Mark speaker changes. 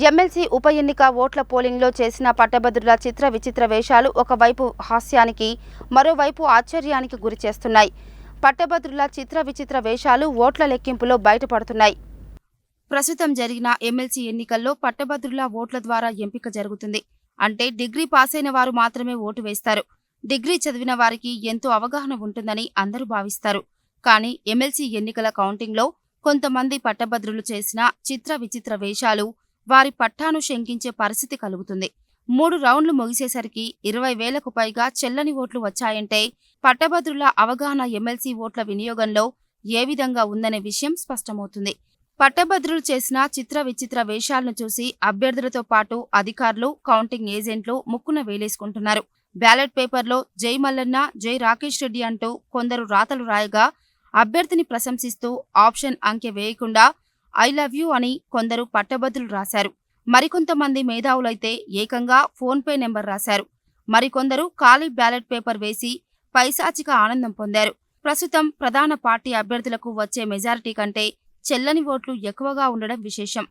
Speaker 1: MLC ఉప ఎన్నిక ఓట్ల పోలింగ్లో చేసిన పట్టభద్రుల చిత్ర విచిత్ర వేషాలు ఒకవైపు హాస్యానికి మరోవైపు ఆశ్చర్యానికి గురిచేస్తున్నాయి. పట్టభద్రుల చిత్ర విచిత్ర వేషాలు ఓట్ల లెక్కింపులో బయటపడుతున్నాయి. ప్రస్తుతం జరిగిన ఎమ్మెల్సీ ఎన్నికల్లో పట్టభద్రుల ఓట్ల ద్వారా ఎంపిక జరుగుతుంది. అంటే డిగ్రీ పాస్ అయిన వారు మాత్రమే ఓటు వేస్తారు. డిగ్రీ చదివిన వారికి ఎంతో అవగాహన ఉంటుందని అందరూ భావిస్తారు. కానీ ఎమ్మెల్సీ ఎన్నికల కౌంటింగ్లో కొంతమంది పట్టభద్రులు చేసిన చిత్ర విచిత్ర వేషాలు వారి పట్టాను శంకించే పరిస్థితి కలుగుతుంది. 3 రౌండ్లు ముగిసేసరికి 20,000కు పైగా చెల్లని ఓట్లు వచ్చాయంటే పట్టభద్రుల అవగాహన ఎమ్మెల్సీ ఓట్ల వినియోగంలో ఏ విధంగా ఉందనే విషయం స్పష్టమవుతుంది. పట్టభద్రులు చేసిన చిత్ర విచిత్ర వేషాలను చూసి అభ్యర్థులతో పాటు అధికారులు, కౌంటింగ్ ఏజెంట్లు ముక్కున వేలేసుకుంటున్నారు. బ్యాలెట్ పేపర్లో జై మల్లన్న, జై రాకేష్ రెడ్డి అంటూ కొందరు రాతలు రాయగా అభ్యర్థిని ప్రశంసిస్తూ ఆప్షన్ అంకె వేయకుండా ఐ లవ్ యూ అని కొందరు పట్టభద్రులు రాశారు. మరికొంతమంది మేధావులైతే ఏకంగా ఫోన్పే నెంబర్ రాశారు. మరికొందరు ఖాళీ బ్యాలెట్ పేపర్ వేసి పైశాచిక ఆనందం పొందారు. ప్రస్తుతం ప్రధాన పార్టీ అభ్యర్థులకు వచ్చే మెజారిటీ కంటే చెల్లని ఓట్లు ఎక్కువగా ఉండడం విశేషం.